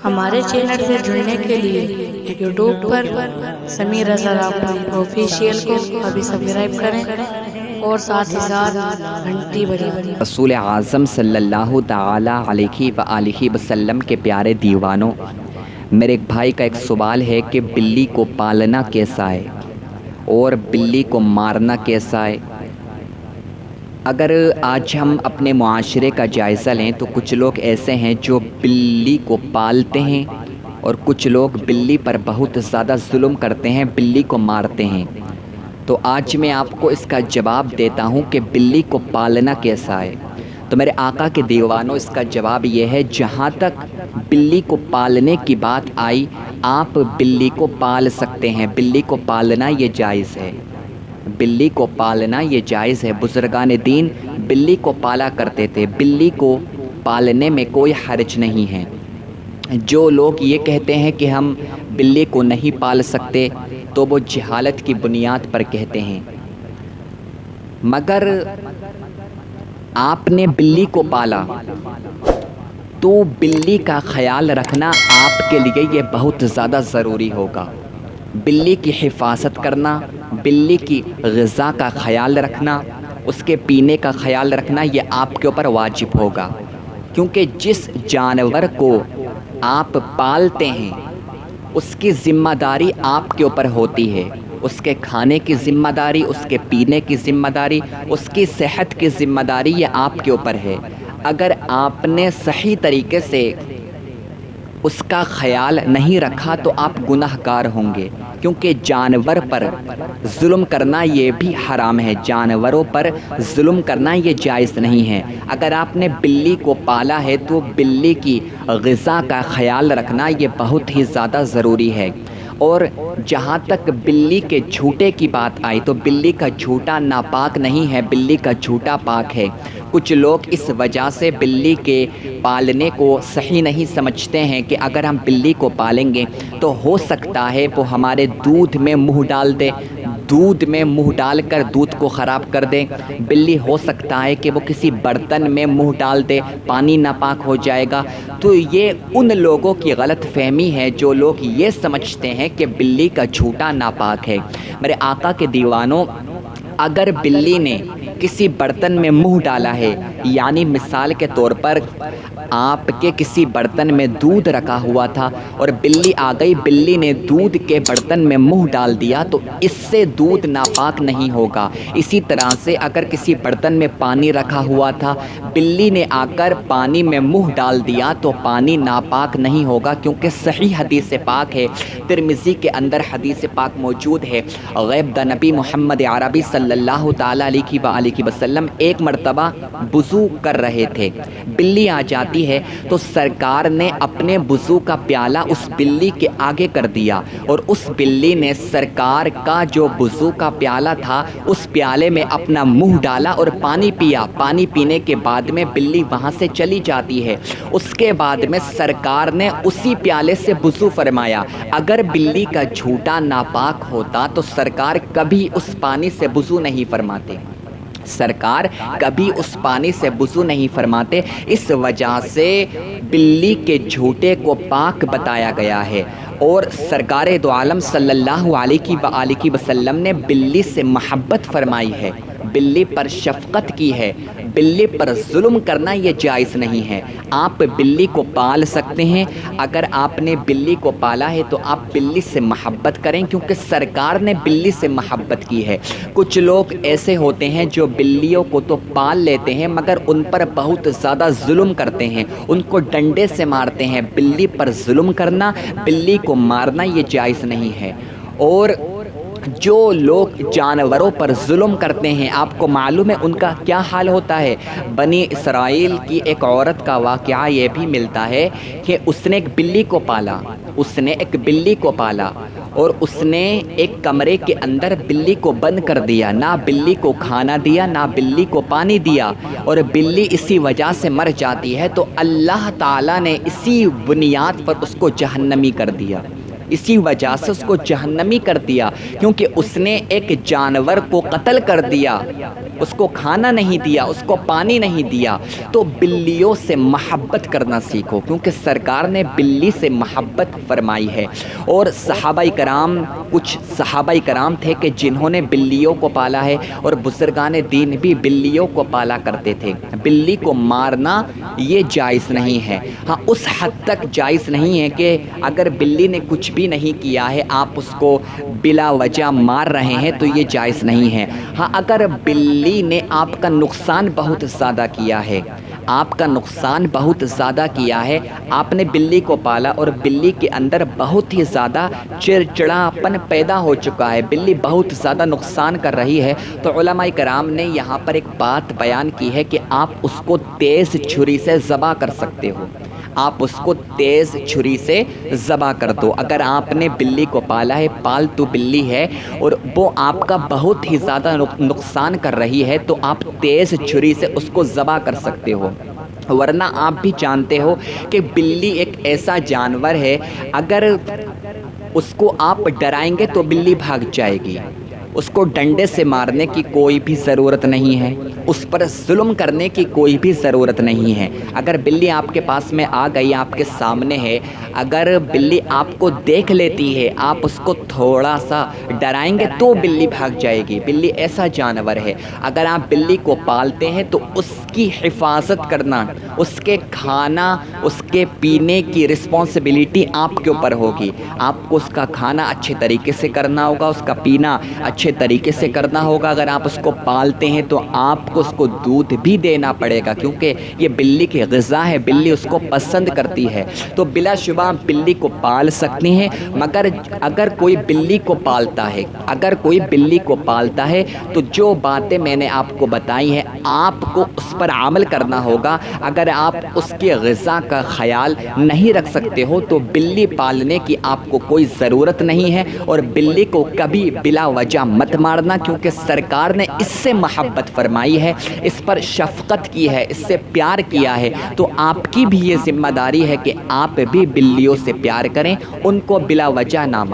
ہمارے چینل سے جڑنے کے لیے یوٹیوب پر سمیر رضا راکھوئی آفیشیل کو ابھی سبسکرائب کریں اور ساتھ ہی ساتھ گھنٹی بجائیں۔ رسول اعظم صلی اللہ تعالی علیہ وآلہ وسلم کے پیارے دیوانوں، میرے ایک بھائی کا ایک سوال ہے کہ بلی کو پالنا کیسا ہے اور بلی کو مارنا کیسا ہے۔ اگر آج ہم اپنے معاشرے کا جائزہ لیں تو کچھ لوگ ایسے ہیں جو بلی کو پالتے ہیں اور کچھ لوگ بلی پر بہت زیادہ ظلم کرتے ہیں، بلی کو مارتے ہیں۔ تو آج میں آپ کو اس کا جواب دیتا ہوں کہ بلی کو پالنا کیسا ہے۔ تو میرے آقا کے دیوانوں، اس کا جواب یہ ہے، جہاں تک بلی کو پالنے کی بات آئی، آپ بلی کو پال سکتے ہیں، بلی کو پالنا یہ جائز ہے، بلی کو پالنا یہ جائز ہے۔ بزرگان دین بلی کو پالا کرتے تھے، بلی کو پالنے میں کوئی حرج نہیں ہے۔ جو لوگ یہ کہتے ہیں کہ ہم بلی کو نہیں پال سکتے تو وہ جہالت کی بنیاد پر کہتے ہیں۔ مگر آپ نے بلی کو پالا تو بلی کا خیال رکھنا آپ کے لیے یہ بہت زیادہ ضروری ہوگا۔ بلی کی حفاظت کرنا، بلی کی غذا کا خیال رکھنا، اس کے پینے کا خیال رکھنا، یہ آپ کے اوپر واجب ہوگا، کیونکہ جس جانور کو آپ پالتے ہیں اس کی ذمہ داری آپ کے اوپر ہوتی ہے، اس کے کھانے کی ذمہ داری، اس کے پینے کی ذمہ داری، اس کی صحت کی ذمہ داری، یہ آپ کے اوپر ہے۔ اگر آپ نے صحیح طریقے سے اس کا خیال نہیں رکھا تو آپ گناہ گار ہوں گے، کیونکہ جانور پر ظلم کرنا یہ بھی حرام ہے، جانوروں پر ظلم کرنا یہ جائز نہیں ہے۔ اگر آپ نے بلی کو پالا ہے تو بلی کی غذا کا خیال رکھنا یہ بہت ہی زیادہ ضروری ہے۔ اور جہاں تک بلی کے جھوٹے کی بات آئی تو بلی کا جھوٹا ناپاک نہیں ہے، بلی کا جھوٹا پاک ہے۔ کچھ لوگ اس وجہ سے بلی کے پالنے کو صحیح نہیں سمجھتے ہیں کہ اگر ہم بلی کو پالیں گے تو ہو سکتا ہے وہ ہمارے دودھ میں منہ ڈال دے، دودھ میں منہ ڈال کر دودھ کو خراب کر دے۔ بلی ہو سکتا ہے کہ وہ کسی برتن میں منہ ڈال دے، پانی ناپاک ہو جائے گا۔ تو یہ ان لوگوں کی غلط فہمی ہے جو لوگ یہ سمجھتے ہیں کہ بلی کا جھوٹا ناپاک ہے۔ میرے آقا کے دیوانوں، اگر بلی نے کسی برتن میں منہ ڈالا ہے، یعنی مثال کے طور پر آپ کے کسی برتن میں دودھ رکھا ہوا تھا اور بلی آ گئی، بلی نے دودھ کے برتن میں منہ ڈال دیا تو اس سے دودھ ناپاک نہیں ہوگا۔ اسی طرح سے اگر کسی برتن میں پانی رکھا ہوا تھا، بلی نے آ کر پانی میں منہ ڈال دیا تو پانی ناپاک نہیں ہوگا، کیونکہ صحیح حدیث پاک ہے، ترمذی کے اندر حدیث پاک موجود ہے۔ غیب دا نبی محمد عربی صلی اللہ تعالی علیہ وآلہ وسلم ایک مرتبہ وضو کر رہے تھے، بلی آ جاتی ہے تو سرکار نے اپنے وضو کا پیالہ اس بلی کے آگے کر دیا اور اس بلی نے سرکار کا جو وضو کا پیالہ تھا اس پیالے میں اپنا منہ ڈالا اور پانی پیا۔ پانی پینے کے بعد میں بلی وہاں سے چلی جاتی ہے۔ اس کے بعد میں سرکار نے اسی پیالے سے وضو فرمایا۔ اگر بلی کا جھوٹا ناپاک ہوتا تو سرکار کبھی اس پانی سے وضو نہیں فرماتے، سرکار کبھی اس پانی سے وضو نہیں فرماتے۔ اس وجہ سے بلی کے جھوٹے کو پاک بتایا گیا ہے۔ اور سرکار دو عالم صلی اللہ علیہ وآلہ وسلم نے بلی سے محبت فرمائی ہے، بلی پر شفقت کی ہے، بلی پر ظلم کرنا یہ جائز نہیں ہے۔ آپ بلی کو پال سکتے ہیں، اگر آپ نے بلی کو پالا ہے تو آپ بلی سے محبت کریں، کیونکہ سرکار نے بلی سے محبت کی ہے۔ کچھ لوگ ایسے ہوتے ہیں جو بلیوں کو تو پال لیتے ہیں مگر ان پر بہت زیادہ ظلم کرتے ہیں، ان کو ڈنڈے سے مارتے ہیں۔ بلی پر ظلم کرنا، بلی کو مارنا یہ جائز نہیں ہے۔ اور جو لوگ جانوروں پر ظلم کرتے ہیں، آپ کو معلوم ہے ان کا کیا حال ہوتا ہے؟ بنی اسرائیل کی ایک عورت کا واقعہ یہ بھی ملتا ہے کہ اس نے ایک بلی کو پالا، اس نے ایک بلی کو پالا اور اس نے ایک کمرے کے اندر بلی کو بند کر دیا، نہ بلی کو کھانا دیا نہ بلی کو پانی دیا، اور بلی اسی وجہ سے مر جاتی ہے۔ تو اللہ تعالیٰ نے اسی بنیاد پر اس کو جہنمی کر دیا۔ اسی وجہ سے اس کو جہنمی کر دیا، کیونکہ اس نے ایک جانور کو قتل کر دیا، اس کو کھانا نہیں دیا، اس کو پانی نہیں دیا۔ تو بلیوں سے محبت کرنا سیکھو، کیونکہ سرکار نے بلی سے محبت فرمائی ہے۔ اور صحابہ کرام، کچھ صحابہ کرام تھے کہ جنہوں نے بلیوں کو پالا ہے، اور بزرگان دین بھی بلیوں کو پالا کرتے تھے۔ بلی کو مارنا یہ جائز نہیں ہے، ہاں اس حد تک جائز نہیں ہے کہ اگر بلی نے کچھ بھی نہیں کیا ہے آپ اس کو بلا وجہ مار رہے ہیں تو یہ جائز نہیں ہے۔ ہاں اگر بلی نے آپ کا نقصان بہت زیادہ کیا ہے، آپ کا نقصان بہت زیادہ کیا ہے، آپ نے بلی کو پالا اور بلی کے اندر بہت ہی زیادہ چڑچڑاپن پیدا ہو چکا ہے، بلی بہت زیادہ نقصان کر رہی ہے، تو علماء کرام نے یہاں پر ایک بات بیان کی ہے کہ آپ اس کو تیز چھری سے ذبح کر سکتے ہو، آپ اس کو تیز چھری سے ذبح کر دو۔ اگر آپ نے بلی کو پالا ہے، پالتو بلی ہے، اور وہ آپ کا بہت ہی زیادہ نقصان کر رہی ہے، تو آپ تیز چھری سے اس کو ذبح کر سکتے ہو۔ ورنہ آپ بھی جانتے ہو کہ بلی ایک ایسا جانور ہے، اگر اس کو آپ ڈرائیں گے تو بلی بھاگ جائے گی، اس کو ڈنڈے سے مارنے کی کوئی بھی ضرورت نہیں ہے، اس پر ظلم کرنے کی کوئی بھی ضرورت نہیں ہے۔ اگر بلی آپ کے پاس میں آ گئی، آپ کے سامنے ہے، اگر بلی آپ کو دیکھ لیتی ہے، آپ اس کو تھوڑا سا ڈرائیں گے تو بلی بھاگ جائے گی۔ بلی ایسا جانور ہے، اگر آپ بلی کو پالتے ہیں تو اس کی حفاظت کرنا، اس کے کھانا، اس کے پینے کی رسپانسبلٹی آپ کے اوپر ہوگی۔ آپ کو اس کا کھانا اچھے طریقے سے کرنا ہوگا، اس کا پینا اچھے طریقے سے کرنا ہوگا۔ اگر آپ اس کو پالتے ہیں تو آپ کو اس کو دودھ بھی دینا پڑے گا، کیونکہ یہ بلی کی غذا ہے، بلی اس کو پسند کرتی ہے۔ تو بلا شبہ آپ بلی کو پال سکتے ہیں، مگر اگر کوئی بلی کو پالتا ہے، اگر کوئی بلی کو پالتا ہے تو جو باتیں میں نے آپ کو بتائی ہیں آپ کو اس پر عمل کرنا ہوگا۔ اگر آپ اس کی غذا کا خیال نہیں رکھ سکتے ہو تو بلی پالنے کی آپ کو کوئی ضرورت نہیں ہے، اور بلی کو کبھی بلا وجہ مت مارنا، کیونکہ سرکار نے اس سے محبت فرمائی ہے، اس پر شفقت کی ہے، اس سے پیار کیا ہے۔ تو آپ کی بھی یہ ذمہ داری ہے کہ آپ بھی بلیوں سے پیار کریں، ان کو بلا وجہ نہ ماریں۔